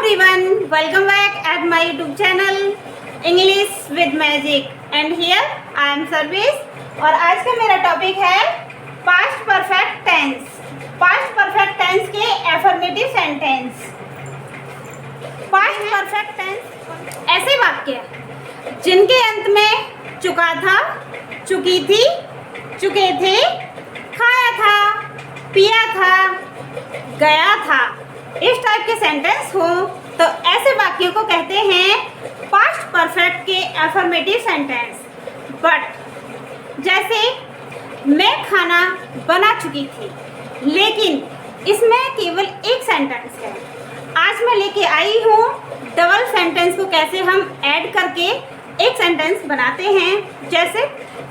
everyone, welcome back at my YouTube channel English with Magic and here I am Sarvesh और आज का मेरा topic है past perfect tense. Past perfect tense के affirmative sentence. Past perfect tense ऐसे वाक्य जिनके अंत में चुका था, चुकी थी, चुके थे, खाया था, पिया था, गया था, इस टाइप के सेंटेंस हो तो ऐसे वाक्यों को कहते हैं पास्ट परफेक्ट के एफर्मेटिव सेंटेंस। बट जैसे मैं खाना बना चुकी थी, लेकिन इसमें केवल एक सेंटेंस है। आज मैं लेके आई हूँ डबल सेंटेंस को कैसे हम ऐड करके एक सेंटेंस बनाते हैं। जैसे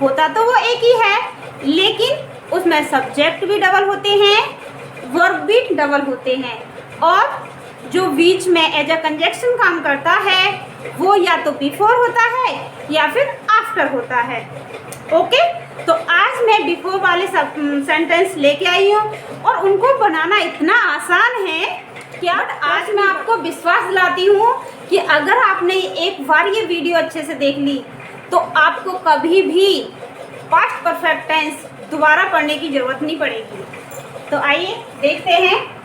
होता तो वो एक ही है, लेकिन उसमें सब्जेक्ट भी डबल होते हैं, वर्ब भी डबल होते हैं और जो बीच में एज अ कंजक्शन काम करता है वो या तो बिफोर होता है या फिर आफ्टर होता है। ओके, तो आज मैं बिफोर वाले सेंटेंस लेके आई हूँ और उनको बनाना इतना आसान है कि आज मैं आपको विश्वास दिलाती हूँ कि अगर आपने एक बार ये वीडियो अच्छे से देख ली तो आपको कभी भी पास्ट परफेक्ट टेंस दोबारा पढ़ने की ज़रूरत नहीं पड़ेगी। तो आइए देखते हैं।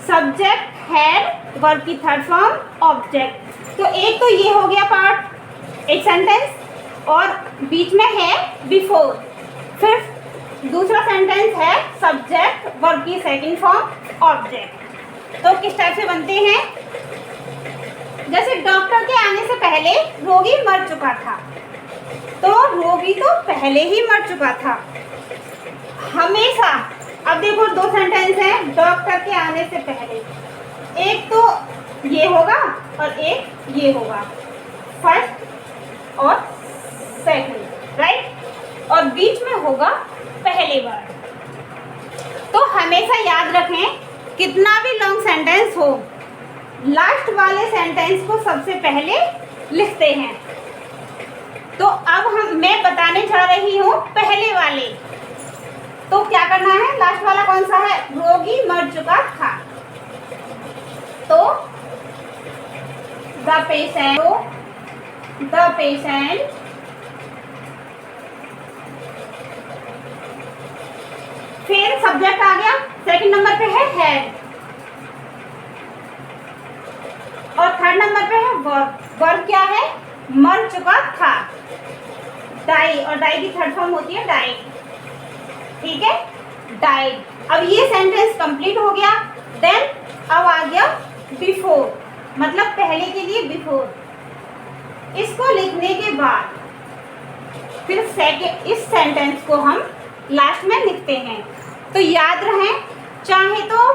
सब्जेक्ट, हैड, वर्ब की थर्ड फॉर्म, ऑब्जेक्ट। तो एक तो ये हो गया पार्ट, एक सेंटेंस, और बीच में है बिफोर। फिर दूसरा सेंटेंस है सब्जेक्ट, वर्ब की सेकंड फॉर्म, ऑब्जेक्ट। तो किस टाइप से बनते हैं? जैसे डॉक्टर के आने से पहले रोगी मर चुका था, तो रोगी तो पहले ही मर चुका था। हमेशा, अब देखो दो सेंटेंस हैं डॉक्टर के आने से पहले, एक तो ये होगा और एक ये होगा, फर्स्ट और सेकंड, राइट, और बीच में होगा पहले बार। तो हमेशा याद रखें कितना भी लॉन्ग सेंटेंस हो, लास्ट वाले सेंटेंस को सबसे पहले लिखते हैं। तो अब मैं बताने जा रही हूँ पहले वाले। तो क्या करना है? लास्ट वाला कौन सा है? रोगी मर चुका था। तो द पेशेंट फिर सब्जेक्ट आ गया, सेकंड नंबर पे है हैड और थर्ड नंबर पे है वर्ब। वर्ब क्या है? मर चुका था, डाई, और डाई की थर्ड फॉर्म होती है डाइड। ठीक है, डाइड। अब ये सेंटेंस कंप्लीट हो गया। देन अब आ गया बिफोर, मतलब पहले के लिए बिफोर। इसको लिखने के बाद फिर सेकंड इस सेंटेंस को हम लास्ट में लिखते हैं। तो याद रहे, चाहे तो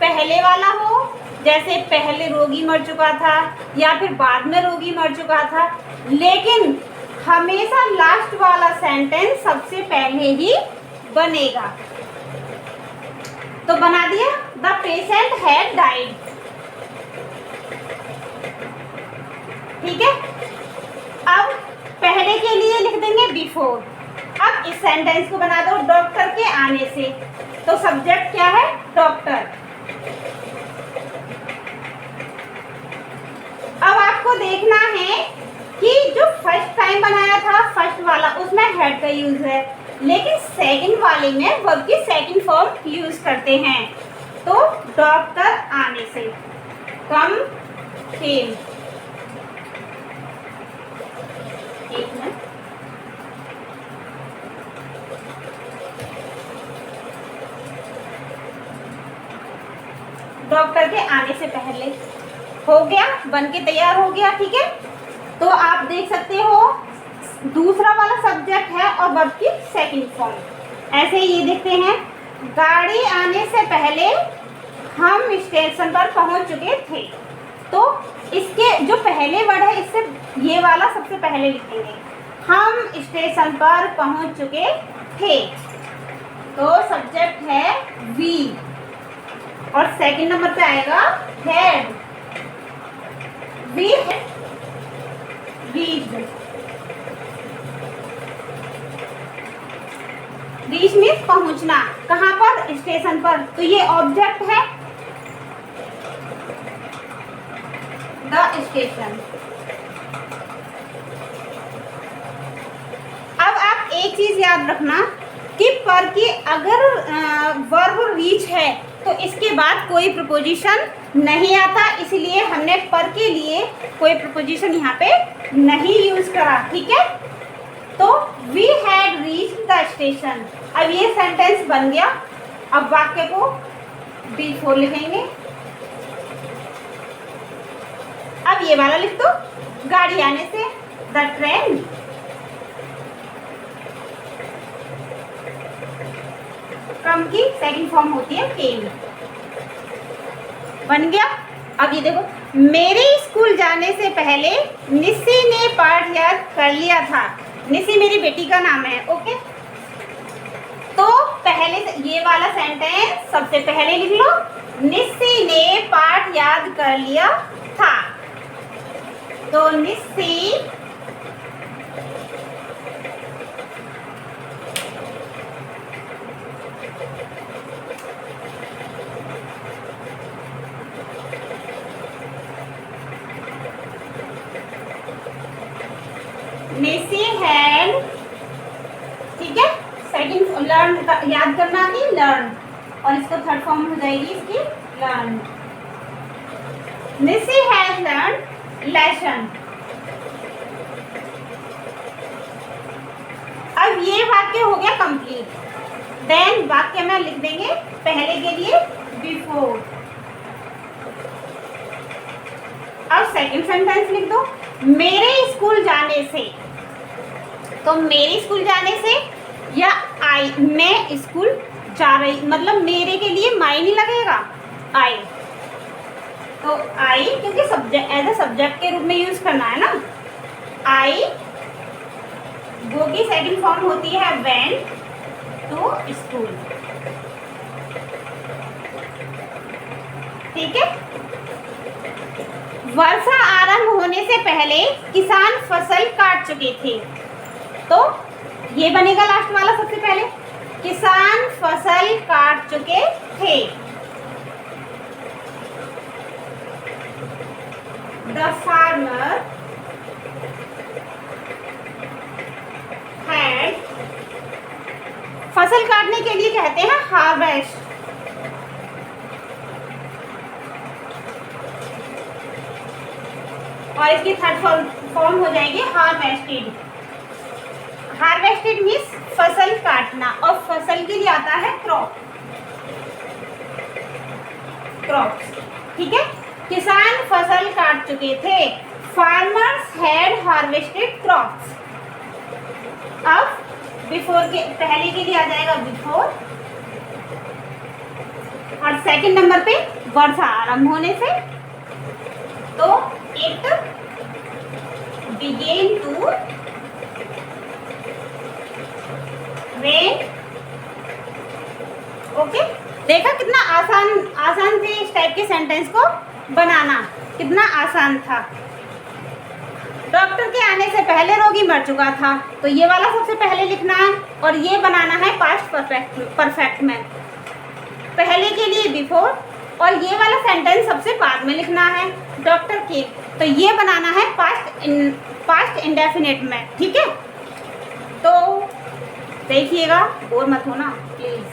पहले वाला हो, जैसे पहले रोगी मर चुका था या फिर बाद में रोगी मर चुका था, लेकिन हमेशा लास्ट वाला सेंटेंस सबसे पहले ही बनेगा। तो बना दिया, द पेशेंट हैड डाइड। ठीक है, अब पहले के लिए लिख देंगे बिफोर। अब इस सेंटेंस को बना दो डॉक्टर के आने से। तो सब्जेक्ट क्या है? डॉक्टर। अब आपको देखना है कि जो फर्स्ट टाइम बनाया था फर्स्ट वाला, उसमें हेड का यूज है, लेकिन सेकंड वाले में वर्ब की सेकंड फॉर्म यूज करते हैं। तो डॉक्टर आने से, कम, केम। एक मिनट, डॉक्टर के आने से पहले हो गया, बन के तैयार हो गया। ठीक है, तो आप देख सकते हो दूसरा वाला सब्जेक्ट है और वर्ब की सेकंड फॉर्म। ऐसे ही ये देखते हैं, गाड़ी आने से पहले हम स्टेशन पर पहुंच चुके थे। तो इसके जो पहले वर्ड है, इससे ये वाला सबसे पहले लिखेंगे, हम स्टेशन पर पहुंच चुके थे। तो सब्जेक्ट है वी और सेकंड नंबर पे आएगा हैड। वी रीच मीन्स पहुंचना, कहाँ पर? स्टेशन पर। तो ये ऑब्जेक्ट है द स्टेशन। अब आप एक चीज याद रखना कि पर की अगर वर्ब रीच है तो इसके बाद कोई प्रपोजिशन नहीं आता, इसलिए हमने पर के लिए कोई प्रपोजिशन यहाँ पे नहीं यूज करा। ठीक है, तो we had reach the station. अब ये सेंटेंस बन गया। अब वाक्य को बिफोर लिखेंगे। अब ये वाला लिख दो, गाड़ी आने से, द ट्रेन कम की सेकंड फॉर्म होती है केम। बन गया। अब ये देखो, मेरे स्कूल जाने से पहले निस्सी ने पाठ याद कर लिया था। निस्सी मेरी बेटी का नाम है। ओके, तो पहले ये वाला सेंटेंस सबसे पहले लिख लो, निस्सी ने पाठ याद कर लिया था। तो निस्सी निस्सी हैड, ठीक है, सेकंड लर्न याद करना कि लर्न, और इसको थर्ड फॉर्म हो जाएगी इसकी लर्न। निस्सी हैज लर्न लेसन। अब ये वाक्य हो गया कंप्लीट। देन वाक्य में लिख देंगे पहले के लिए बिफोर। अब सेकंड सेंटेंस लिख दो, मेरे स्कूल जाने से। तो मेरे स्कूल जाने से या आई, मैं स्कूल जा रही, मतलब मेरे के लिए माई नहीं लगेगा, आई। तो आई क्योंकि सब्जेक्ट एज ए सब्जेक्ट के रूप में यूज करना है ना। आई गो की सेकंड फॉर्म होती है वेंट टू स्कूल। ठीक है, वर्षा आरंभ होने से पहले किसान फसल काट चुके थे। तो ये बनेगा लास्ट वाला सबसे पहले, किसान फसल काट चुके थे। द फार्मर हैड, फसल काटने के लिए कहते हैं हार्वेस्ट। और इसकी थर्ड फॉर्म हो जाएगी हार्वेस्टेड। हार्वेस्टेड मीन्स फसल काटना, और फसल के लिए आता है क्रॉप, क्रॉप्स। ठीक है, किसान फसल काट चुके थे। Farmers had harvested crops. अब बिफोर के पहले के लिए आ जाएगा बिफोर, और सेकंड नंबर पे वर्षा आरंभ होने से, तो it began to rain. Okay, देखा कितना आसान थे इस टाइप के सेंटेंस को बनाना, कितना आसान था। डॉक्टर के आने से पहले रोगी मर चुका था, तो ये वाला सबसे पहले लिखना है, और ये बनाना है पास्ट परफेक्ट में। पहले के लिए बिफोर, और ये वाला सेंटेंस सबसे बाद में लिखना है डॉक्टर के, तो ये बनाना है पास्ट इंडेफिनिट में। ठीक है, तो देखिएगा, बोर मत होना प्लीज।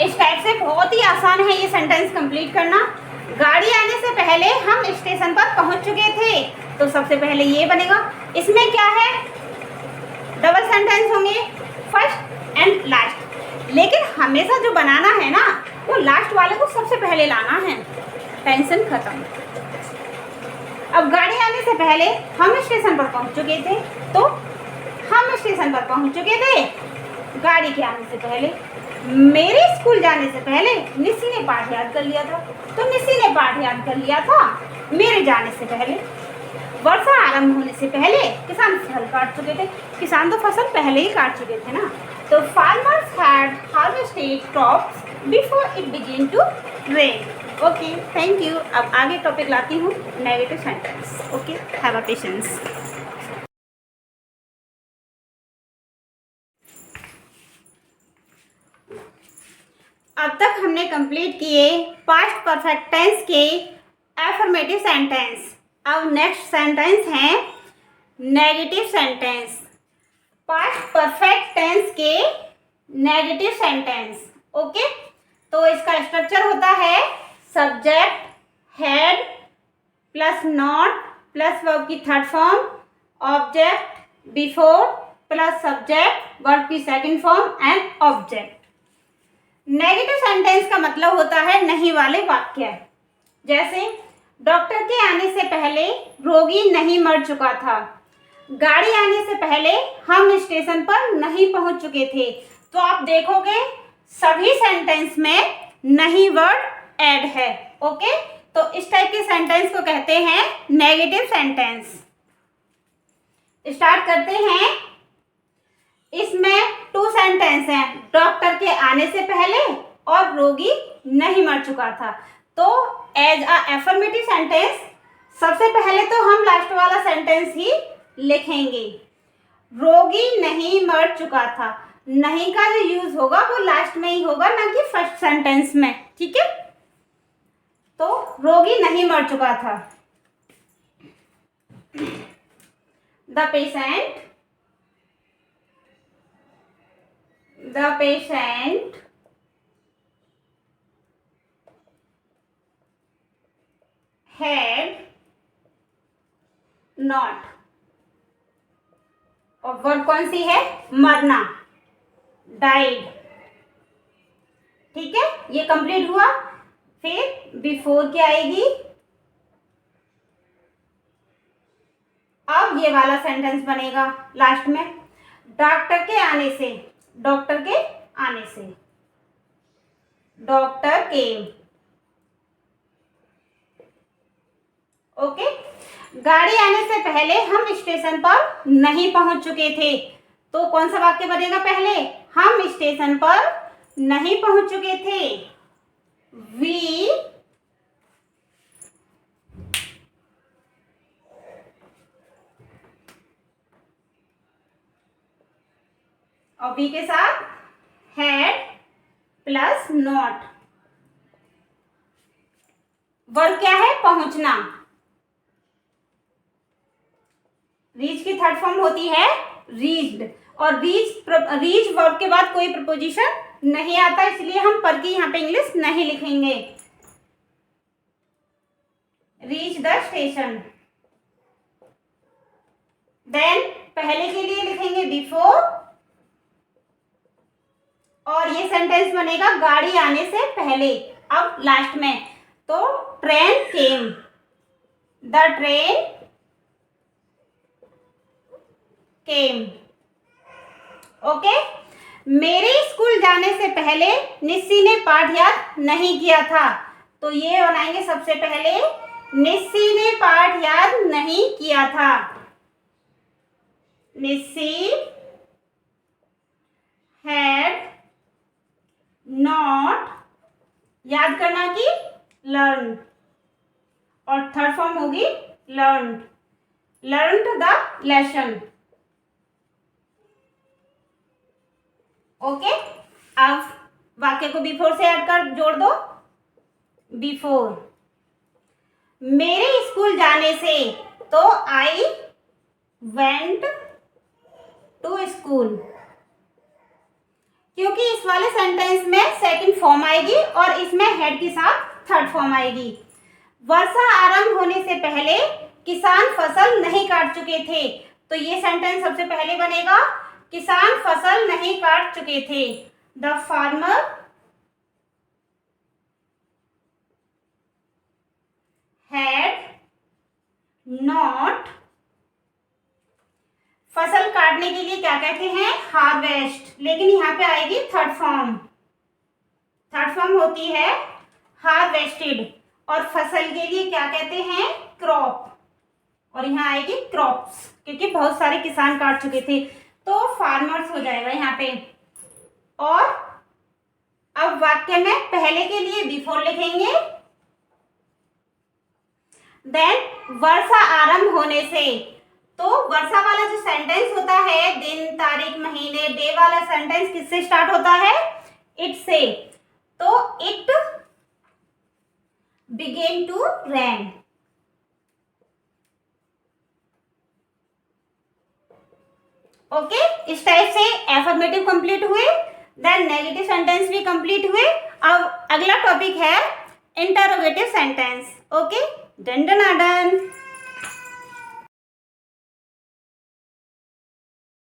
इस टाइप से बहुत ही आसान है ये सेंटेंस कंप्लीट करना। गाड़ी आने से पहले हम स्टेशन पर पहुंच चुके थे, तो सबसे पहले ये बनेगा। इसमें क्या है, डबल सेंटेंस होंगे, फर्स्ट एंड लास्ट, लेकिन हमेशा जो बनाना है ना, वो लास्ट वाले को सबसे पहले लाना है। टेंशन खत्म। अब गाड़ी आने से पहले हम स्टेशन पर पहुंच चुके थे, तो हम स्टेशन पर पहुंच चुके थे गाड़ी के आने से पहले। मेरे स्कूल जाने से पहले निस्सी ने पाठ याद कर लिया था, तो निस्सी ने पाठ याद कर लिया था मेरे जाने से पहले। वर्षा आरंभ होने से पहले किसान फसल काट चुके थे, किसान तो फसल पहले ही काट चुके थे ना। तो farmers had harvested crops before it begin to rain. Okay, thank you. अब आगे टॉपिक लाती हूँ, negative sentence. Okay, have a patience. अब तक हमने कंप्लीट किए पास्ट परफेक्ट टेंस के एफर्मेटिव सेंटेंस। अब नेक्स्ट सेंटेंस है negative sentence. Past perfect tense के नेगेटिव सेंटेंस। ओके, तो इसका स्ट्रक्चर होता है subject, had plus not plus verb की third form, object before plus subject verb की second form and object. Negative sentence का मतलब होता है नहीं वाले वाक्य। जैसे डॉक्टर के आने से पहले रोगी नहीं मर चुका था, गाड़ी आने से पहले हम स्टेशन पर नहीं पहुंच चुके थे। तो आप देखोगे सभी सेंटेंस में नहीं वर्ड ऐड है। ओके, तो इस टाइप के सेंटेंस को कहते हैं नेगेटिव सेंटेंस। स्टार्ट करते हैं। इसमें 2 सेंटेंस हैं, डॉक्टर के आने से पहले और रोगी नहीं मर चुका था। तो एज अ एफर्मेटिव सेंटेंस सबसे पहले तो हम लास्ट वाला सेंटेंस ही लिखेंगे, रोगी नहीं मर चुका था। नहीं का जो यूज होगा वो लास्ट में ही होगा, ना कि फर्स्ट सेंटेंस में। ठीक है, तो रोगी नहीं मर चुका था। द पेशेंट had not, और वर्ब कौन सी है, मरना, डाइड। ठीक है, ये कंप्लीट हुआ। फिर बिफोर क्या आएगी, अब ये वाला सेंटेंस बनेगा लास्ट में, डॉक्टर के आने से, डॉक्टर के आने से, डॉक्टर केम। ओके, गाड़ी आने से पहले हम स्टेशन पर नहीं पहुंच चुके थे। तो कौन सा वाक्य बनेगा पहले, हम स्टेशन पर नहीं पहुंच चुके थे, वी और वी के साथ हैड प्लस नॉट। वर्ब क्या है, पहुंचना। रीच की थर्ड फॉर्म होती है रीच्ड, और रीच वर्ब के बाद कोई प्रपोजिशन नहीं आता, इसलिए हम पर की यहाँ पे इंग्लिश नहीं लिखेंगे। Reach the station. देन पहले के लिए लिखेंगे बिफोर, और ये सेंटेंस बनेगा गाड़ी आने से पहले। अब लास्ट में तो train came, the train came. Okay, मेरे स्कूल जाने से पहले निस्सी ने पाठ याद नहीं किया था। तो ये बनाएंगे सबसे पहले, निस्सी ने पाठ याद नहीं किया था, निस्सी हैड नॉट, याद करना की लर्न, और थर्ड फॉर्म होगी learned, learned the lesson. Okay, अब वाक्य को बिफोर से ऐड कर जोड़ दो। बिफोर मेरे स्कूल जाने से, तो आई वेंट टू स्कूल, क्योंकि इस वाले सेंटेंस में सेकंड फॉर्म आएगी और इसमें हेड के साथ थर्ड फॉर्म आएगी। वर्षा आरंभ होने से पहले किसान फसल नहीं काट चुके थे। तो ये सेंटेंस सबसे पहले बनेगा, किसान फसल नहीं काट चुके थे, द फार्मर हैड नॉट। फसल काटने के लिए क्या कहते हैं, हार्वेस्ट, लेकिन यहाँ पे आएगी थर्ड फॉर्म। थर्ड फॉर्म होती है हार्वेस्टेड, और फसल के लिए क्या कहते हैं, क्रॉप, और यहाँ आएगी क्रॉप्स, क्योंकि बहुत सारे किसान काट चुके थे, तो फार्मर्स हो जाएगा यहाँ पे। और अब वाक्य में पहले के लिए बिफोर लिखेंगे, देन वर्षा आरंभ होने से। तो वर्षा वाला जो सेंटेंस होता है, दिन तारीख महीने डे वाला सेंटेंस किससे स्टार्ट होता है, इट से। तो it began to rain. Okay, इस टाइप से एफर्मेटिव कंप्लीट हुए, देन नेगेटिव सेंटेंस भी कंप्लीट हुए। अब अगला टॉपिक है interrogative sentence. Okay, done done.